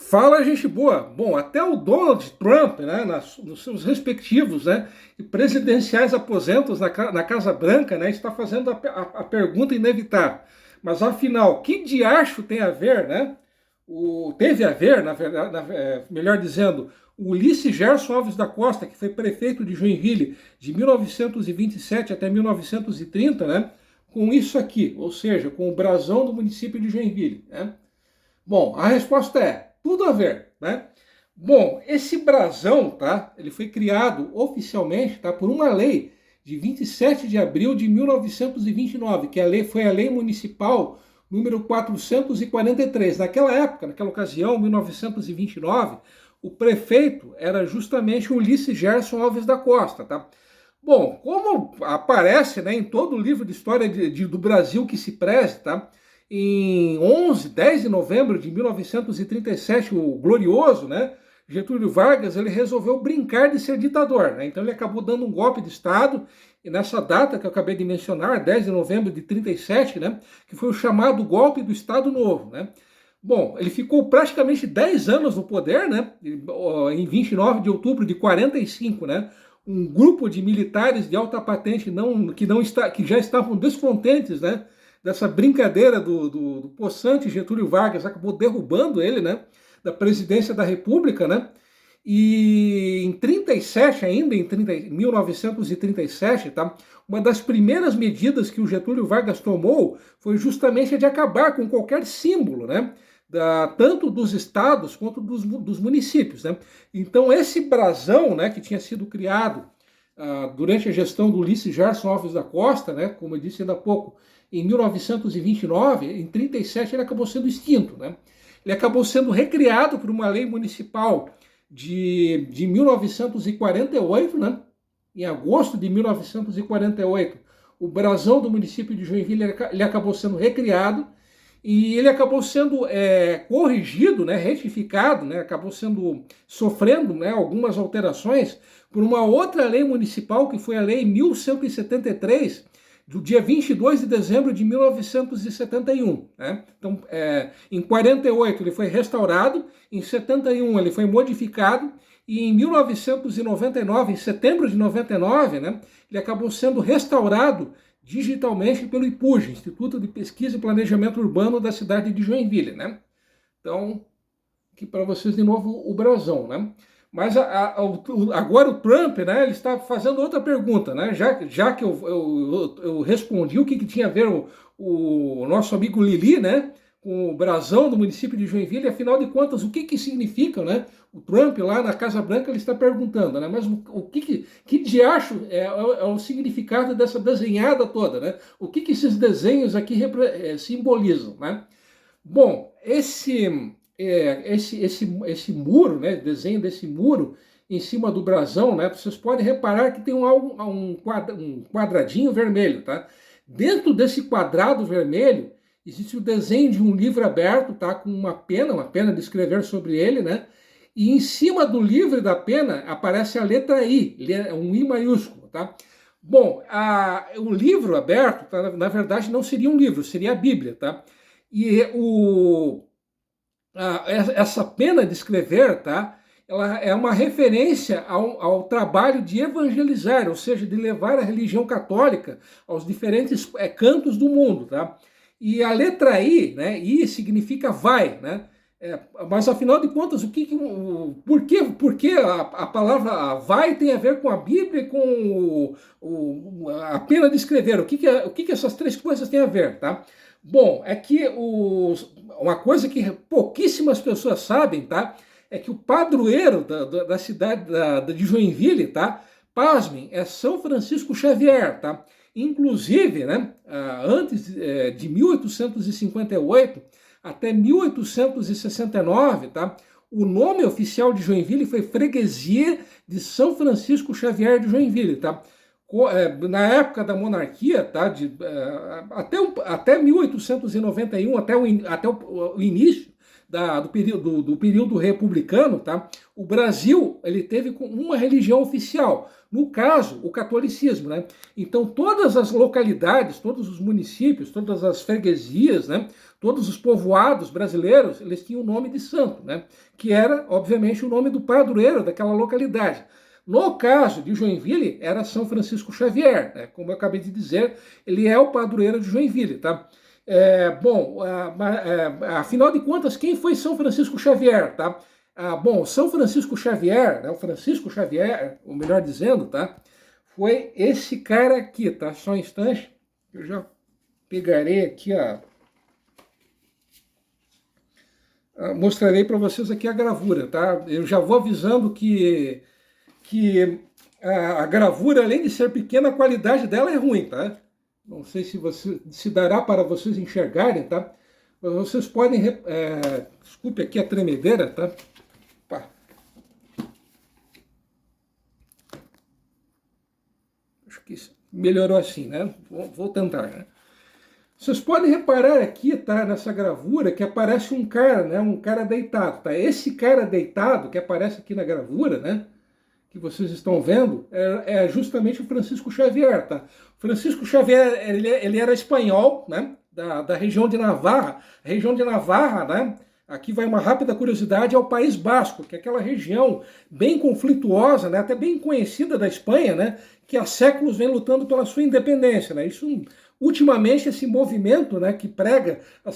Fala, gente boa. Bom, até o Donald Trump, né, nos seus respectivos, né, presidenciais aposentos na Casa Branca, né, está fazendo a pergunta inevitável. Mas afinal, que diacho tem a ver, né? Teve a ver, na verdade, melhor dizendo, o Ulisses Gerson Alves da Costa, que foi prefeito de Joinville de 1927 até 1930, né, com isso aqui, ou seja, com o brasão do município de Joinville, né? Bom, a resposta é tudo a ver, né? Bom, esse brasão, tá? Ele foi criado oficialmente, tá, por uma lei de 27 de abril de 1929, que foi a lei municipal número 443. Naquela época, naquela ocasião, 1929, o prefeito era justamente o Ulisses Gerson Alves da Costa, tá? Bom, como aparece, né, em todo o livro de história do Brasil que se preze, tá? Em 10 de novembro de 1937, o glorioso, né, Getúlio Vargas, ele resolveu brincar de ser ditador, né? Então ele acabou dando um golpe de Estado, e nessa data que eu acabei de mencionar, 10 de novembro de 37, né, que foi o chamado golpe do Estado Novo, né? Bom, ele ficou praticamente 10 anos no poder, né? Em 29 de outubro de 45, né? Um grupo de militares de alta patente que já estavam descontentes, né, dessa brincadeira do possante Getúlio Vargas, acabou derrubando ele, né, da presidência da República, né? E em 37 ainda, 1937, tá? Uma das primeiras medidas que o Getúlio Vargas tomou foi justamente a de acabar com qualquer símbolo, né? Tanto dos estados quanto dos municípios, né? Então esse brasão, né, que tinha sido criado durante a gestão do Ulisses Gerson Alves da Costa, né, como eu disse ainda há pouco, em 1929, em 37 ele acabou sendo extinto, né? Ele acabou sendo recriado por uma lei municipal de 1948, né? Em agosto de 1948, o brasão do município de Joinville ele acabou sendo recriado e ele acabou sendo corrigido, né, retificado, né, acabou sofrendo, né, algumas alterações por uma outra lei municipal, que foi a Lei 1173, do dia 22 de dezembro de 1971. Né? Então, em 48 ele foi restaurado, em 71 ele foi modificado, e em 1999, em setembro de 99, né, ele acabou sendo restaurado digitalmente pelo IPUJ, Instituto de Pesquisa e Planejamento Urbano da cidade de Joinville, né? Então, aqui para vocês de novo o brasão, né? Mas agora o Trump, né, ele está fazendo outra pergunta, né? Já que eu respondi o que tinha a ver o nosso amigo Lili, né, com o brasão do município de Joinville, afinal de contas, o que significa, né? O Trump lá na Casa Branca ele está perguntando, né? Mas que diacho é o significado dessa desenhada toda, né? O que esses desenhos aqui simbolizam, né? Bom, esse muro, né? Desenho desse muro em cima do brasão, né? Vocês podem reparar que tem um quadradinho vermelho, tá? Dentro desse quadrado vermelho existe o desenho de um livro aberto, tá? Com uma pena de escrever sobre ele, né? E em cima do livro e da pena aparece a letra I, um I maiúsculo, tá? Bom, o livro aberto, tá? Na verdade, não seria um livro, seria a Bíblia, tá? E essa pena de escrever, tá? Ela é uma referência ao trabalho de evangelizar, ou seja, de levar a religião católica aos diferentes cantos do mundo, tá? E a letra I, né? I significa vai, né? Mas afinal de contas, por que a palavra vai tem a ver com a Bíblia e com a pena de escrever? O que essas três coisas têm a ver, tá? Bom, é que uma coisa que pouquíssimas pessoas sabem, tá? É que o padroeiro da cidade de Joinville, tá? Pasmem, é São Francisco Xavier, tá? Inclusive, né, antes de 1858 até 1869, tá? O nome oficial de Joinville foi Freguesia de São Francisco Xavier de Joinville, tá? Na época da monarquia, tá? Até 1891, até o início do período republicano, tá? O Brasil, ele teve uma religião oficial, no caso, o catolicismo, né? Então, todas as localidades, todos os municípios, todas as freguesias, né? Todos os povoados brasileiros, eles tinham o nome de santo, né? Que era, obviamente, o nome do padroeiro daquela localidade. No caso de Joinville, era São Francisco Xavier, né? Como eu acabei de dizer, ele é o padroeiro de Joinville, tá? Afinal de contas, quem foi São Francisco Xavier, tá? São Francisco Xavier, né, o Francisco Xavier, ou melhor dizendo, tá? Foi esse cara aqui, tá? Só um instante, eu já pegarei aqui, mostrarei para vocês aqui a gravura, tá? Eu já vou avisando que a gravura, além de ser pequena, a qualidade dela é ruim, tá? Não sei se dará para vocês enxergarem, tá? Mas vocês podem... desculpe aqui a tremedeira, tá? Opa. Acho que melhorou assim, né? Vou tentar, né? Vocês podem reparar aqui, tá? Nessa gravura, que aparece um cara, né? Um cara deitado, tá? Esse cara deitado que aparece aqui na gravura, né? Que vocês estão vendo, é justamente o Francisco Xavier, tá? Francisco Xavier, ele era espanhol, né? Da região de Navarra. A região de Navarra, né? Aqui vai uma rápida curiosidade, é o País Basco, que é aquela região bem conflituosa, né? Até bem conhecida da Espanha, né? Que há séculos vem lutando pela sua independência, né? Isso, ultimamente, esse movimento, né, que prega a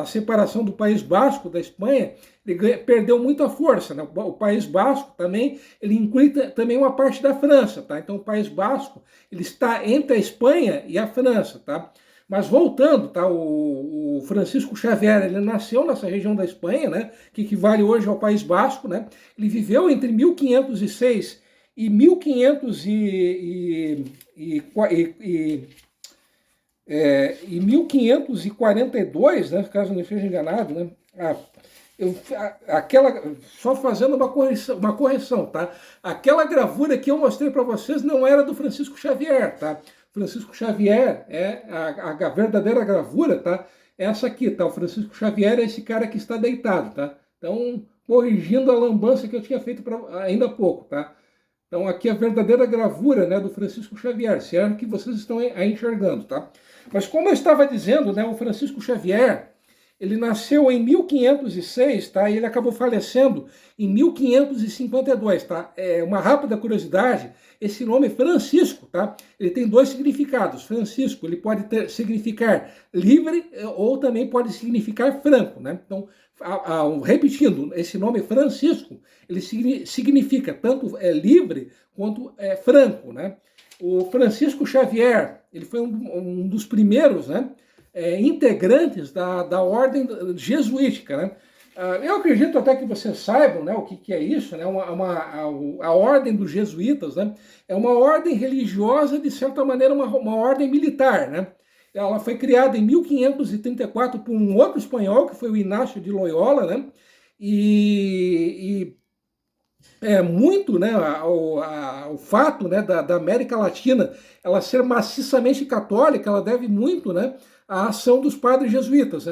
separação do País Basco da Espanha, ele perdeu muito a força, né? O País Basco também, ele inclui também uma parte da França, tá? Então o País Basco, ele está entre a Espanha e a França, tá? Mas voltando, tá? O Francisco Xavier, ele nasceu nessa região da Espanha, né? Que equivale hoje ao País Basco, né? Ele viveu entre 1506 e 1542, né, caso não esteja enganado, né? Só fazendo uma correção, tá? Aquela gravura que eu mostrei para vocês não era do Francisco Xavier, tá? Francisco Xavier é a verdadeira gravura, tá? Essa aqui, tá? O Francisco Xavier é esse cara que está deitado, tá? Então, corrigindo a lambança que eu tinha feito ainda há pouco, tá? Então, aqui a verdadeira gravura, né, do Francisco Xavier, se é que vocês estão aí enxergando, tá? Mas como eu estava dizendo, né, o Francisco Xavier, ele nasceu em 1506, tá? E ele acabou falecendo em 1552, tá? Uma rápida curiosidade, esse nome Francisco, tá? Ele tem dois significados. Francisco, ele pode significar livre ou também pode significar franco, né? Então, repetindo, esse nome Francisco, ele significa tanto livre quanto franco, né? O Francisco Xavier, ele foi um dos primeiros, né, integrantes da ordem jesuítica, né? Eu acredito até que vocês saibam, né, o que é isso, né? A ordem dos jesuítas, né, é uma ordem religiosa, de certa maneira, uma ordem militar, né? Ela foi criada em 1534 por um outro espanhol, que foi o Inácio de Loyola, né? Muito, né, o fato, né, da América Latina ela ser maciçamente católica, ela deve muito, né, à ação dos padres jesuítas.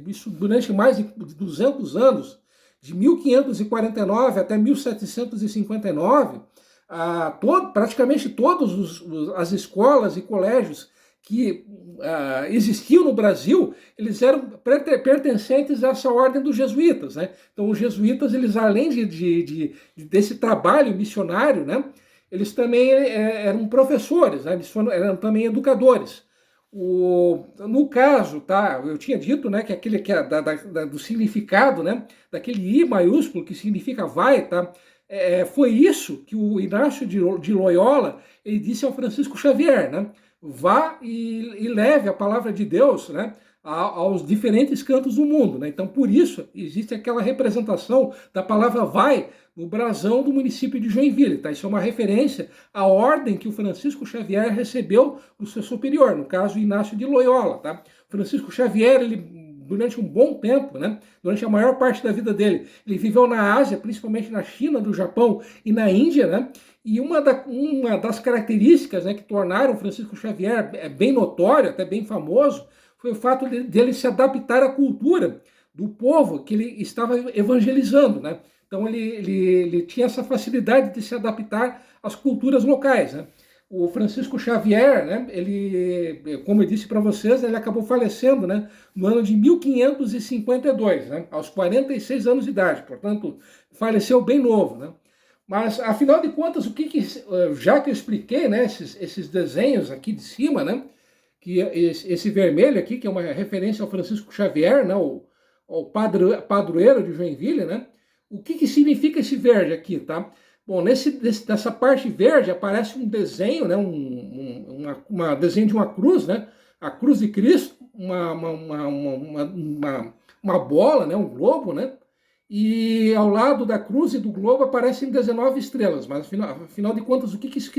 Isso durante mais de 200 anos, de 1549 até 1759, praticamente todas as escolas e colégios que existiam no Brasil, eles eram pertencentes a essa ordem dos jesuítas, né? Então os jesuítas, eles além desse trabalho missionário, né, eles também eram professores, né? Eles eram também educadores. No caso, tá, eu tinha dito, né, que aquele que do significado, né, daquele I maiúsculo que significa vai, tá? Foi isso que o Inácio de Loyola ele disse ao Francisco Xavier, né? Vá e leve a palavra de Deus, né, aos diferentes cantos do mundo, né? Então, por isso, existe aquela representação da palavra vai no brasão do município de Joinville, tá? Isso é uma referência à ordem que o Francisco Xavier recebeu do seu superior, no caso, Inácio de Loyola, tá? Francisco Xavier, ele, durante um bom tempo, né, durante a maior parte da vida dele, ele viveu na Ásia, principalmente na China, no Japão e na Índia, né? E uma das características, né, que tornaram Francisco Xavier bem notório, até bem famoso, foi o fato dele se adaptar à cultura do povo que ele estava evangelizando, né? Então ele tinha essa facilidade de se adaptar às culturas locais, né? O Francisco Xavier, né, ele, como eu disse para vocês, ele acabou falecendo, né, no ano de 1552, né, aos 46 anos de idade, portanto, faleceu bem novo, né? Mas, afinal de contas, já que eu expliquei, né, esses desenhos aqui de cima, né, que esse vermelho aqui, que é uma referência ao Francisco Xavier, né, o padroeiro de Joinville, né, o que significa esse verde aqui, tá? Bom, nessa parte verde aparece um desenho, né, desenho de uma cruz, né, a cruz de Cristo, uma bola, né, um globo, né, e ao lado da cruz e do globo aparecem 19 estrelas, mas afinal de contas, o que isso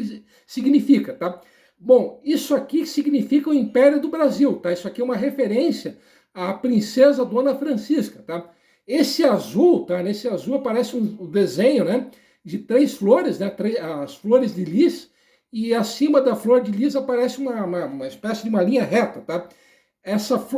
significa, tá? Bom, isso aqui significa o Império do Brasil, tá? Isso aqui é uma referência à princesa Dona Francisca, tá? Esse azul, tá? Nesse azul aparece um desenho, né, de 3 flores, né, as flores de lis, e acima da flor de lis aparece uma espécie de uma linha reta, tá?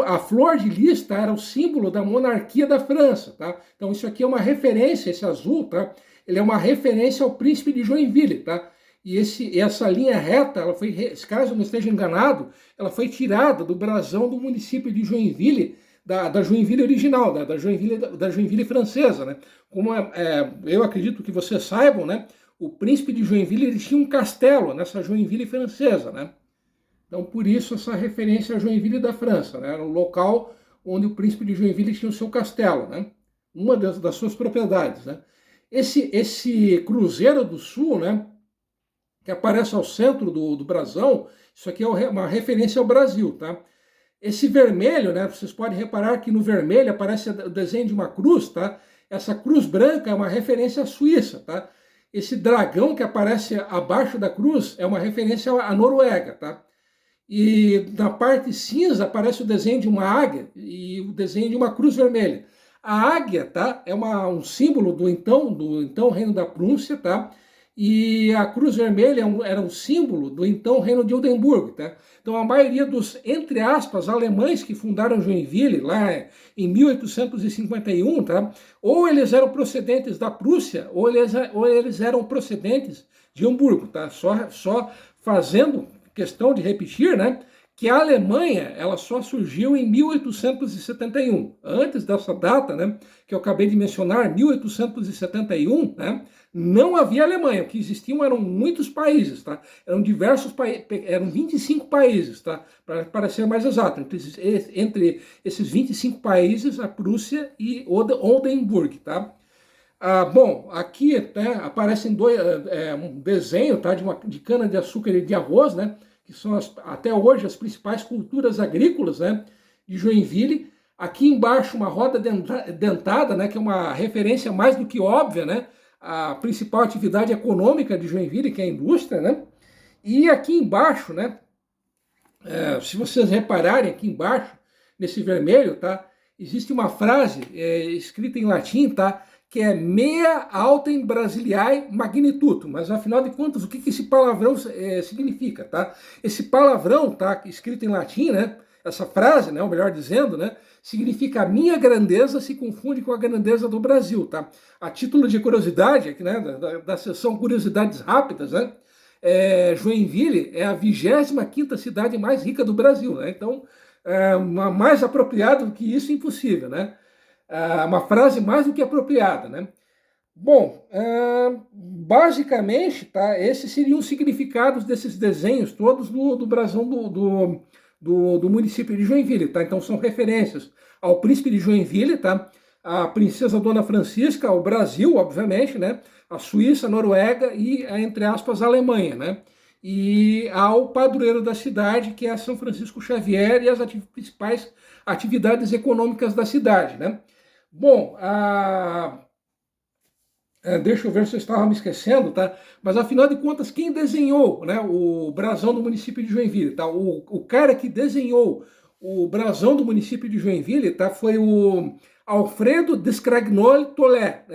A flor de lis, tá, era o símbolo da monarquia da França, tá? Então isso aqui é uma referência, esse azul, tá? Ele é uma referência ao príncipe de Joinville, tá? E essa linha reta, ela foi, caso eu não esteja enganado, ela foi tirada do brasão do município de Joinville, da Joinville original, da Joinville francesa, né? Como eu acredito que vocês saibam, né? O príncipe de Joinville, ele tinha um castelo nessa Joinville francesa, né? Então, por isso, essa referência a Joinville da França, né? Era o local onde o príncipe de Joinville tinha o seu castelo, né? Uma das suas propriedades, né? Esse Cruzeiro do Sul, né, que aparece ao centro do brasão, isso aqui é uma referência ao Brasil, tá? Esse vermelho, né, vocês podem reparar que no vermelho aparece o desenho de uma cruz, tá? Essa cruz branca é uma referência à Suíça, tá? Esse dragão que aparece abaixo da cruz é uma referência à Noruega, tá? E na parte cinza aparece o desenho de uma águia e o desenho de uma cruz vermelha. A águia, tá, é um símbolo do então Reino da Prússia, tá? E a cruz vermelha era um símbolo do então Reino de Oldenburgo, tá? Então a maioria dos, entre aspas, alemães que fundaram Joinville lá em 1851, tá? Ou eles eram procedentes da Prússia, ou eles eram procedentes de Hamburgo, tá? Só fazendo questão de repetir, né, que a Alemanha ela só surgiu em 1871. Antes dessa data, né, que eu acabei de mencionar, 1871, né, não havia Alemanha. O que existiam eram muitos países, tá? Eram diversos países, eram 25 países, tá? Para ser mais exato. Entre esses 25 países, a Prússia e Oldenburg, tá? Bom, aqui, né, aparecem um desenho, tá, de cana-de-açúcar e de arroz, né, que são até hoje as principais culturas agrícolas, né, de Joinville. Aqui embaixo uma roda dentada, né, que é uma referência mais do que óbvia, né, à principal atividade econômica de Joinville, que é a indústria, né. E aqui embaixo, né, se vocês repararem aqui embaixo, nesse vermelho, tá, existe uma frase escrita em latim, tá, que é mea autem Brasiliae magnitudo, mas afinal de contas, o que esse palavrão significa, tá? Esse palavrão, tá, escrito em latim, né, essa frase, né, ou melhor dizendo, né, significa a minha grandeza se confunde com a grandeza do Brasil, tá? A título de curiosidade, né, da seção Curiosidades Rápidas, né, Joinville é a 25ª cidade mais rica do Brasil, né? Então, mais apropriado do que isso, impossível, né? Uma frase mais do que apropriada, né? Bom, basicamente, tá, esses seriam os significados desses desenhos todos do brasão do município de Joinville, tá? Então são referências ao príncipe de Joinville, tá? A princesa Dona Francisca, ao Brasil, obviamente, né? A Suíça, a Noruega e, entre aspas, a Alemanha, né? E ao padroeiro da cidade, que é São Francisco Xavier, e as principais atividades econômicas da cidade, né? Bom, deixa eu ver se eu estava me esquecendo, tá? Mas afinal de contas, quem desenhou, né, o brasão do município de Joinville, tá? O cara que desenhou o brasão do município de Joinville, tá? Foi o Alfredo Descragnole Tonet,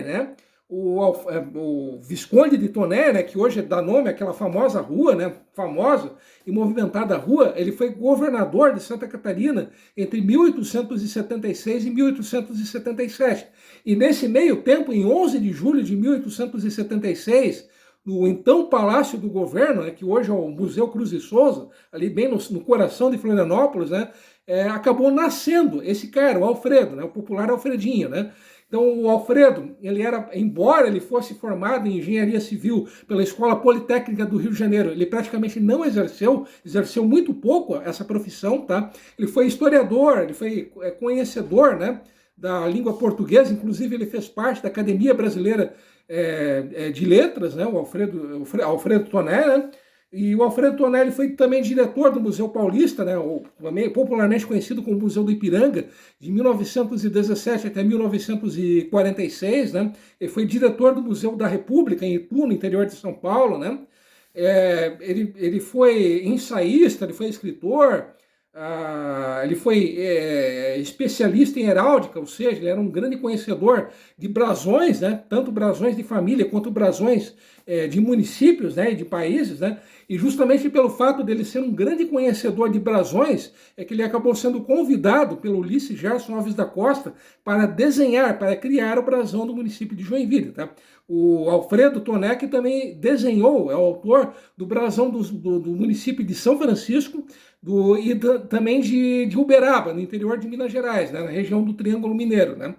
né? o Visconde de Toné, né, que hoje dá nome àquela famosa rua, né, famosa e movimentada rua, ele foi governador de Santa Catarina entre 1876 e 1877. E nesse meio tempo, em 11 de julho de 1876, no então Palácio do Governo, né, que hoje é o Museu Cruz e Souza, ali bem no coração de Florianópolis, né, acabou nascendo esse cara, o Alfredo, né, o popular Alfredinho, né? Então, o Alfredo, embora ele fosse formado em engenharia civil pela Escola Politécnica do Rio de Janeiro, ele praticamente não exerceu muito pouco essa profissão, tá? Ele foi historiador, ele foi conhecedor, né, da língua portuguesa, inclusive ele fez parte da Academia Brasileira de Letras, né, o Alfredo Toné, né? E o Alfredo Tonelli foi também diretor do Museu Paulista, né, ou popularmente conhecido como Museu do Ipiranga, de 1917 até 1946. Né? Ele foi diretor do Museu da República, em Itu, no interior de São Paulo. Né? Ele foi ensaísta, ele foi escritor, ele foi especialista em heráldica, ou seja, ele era um grande conhecedor de brasões, né? Tanto brasões de família quanto brasões de municípios, né? E de países, né? E justamente pelo fato dele ser um grande conhecedor de brasões, é que ele acabou sendo convidado pelo Ulisses Gerson Alves da Costa para desenhar, para criar o brasão do município de Joinville. Tá? O Alfredo Toné também desenhou, é o autor do brasão do município de São Francisco, também de Uberaba, no interior de Minas Gerais, né, na região do Triângulo Mineiro. Né?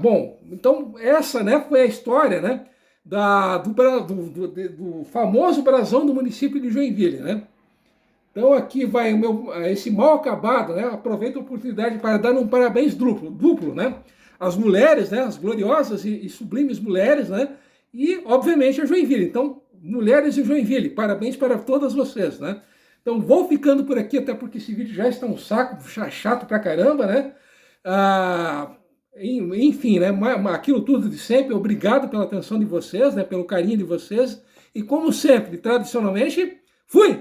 Bom, então essa, né, foi a história, né, do famoso brasão do município de Joinville. Né? Então aqui vai esse mal acabado, né, aproveito a oportunidade para dar um parabéns duplo, né, às mulheres, né, as gloriosas e sublimes mulheres, né, e obviamente a Joinville. Então, mulheres de Joinville, parabéns para todas vocês, né. Então vou ficando por aqui, até porque esse vídeo já está um saco, chato pra caramba, né? Enfim, né? Aquilo tudo de sempre, obrigado pela atenção de vocês, né? Pelo carinho de vocês. E como sempre, tradicionalmente, fui!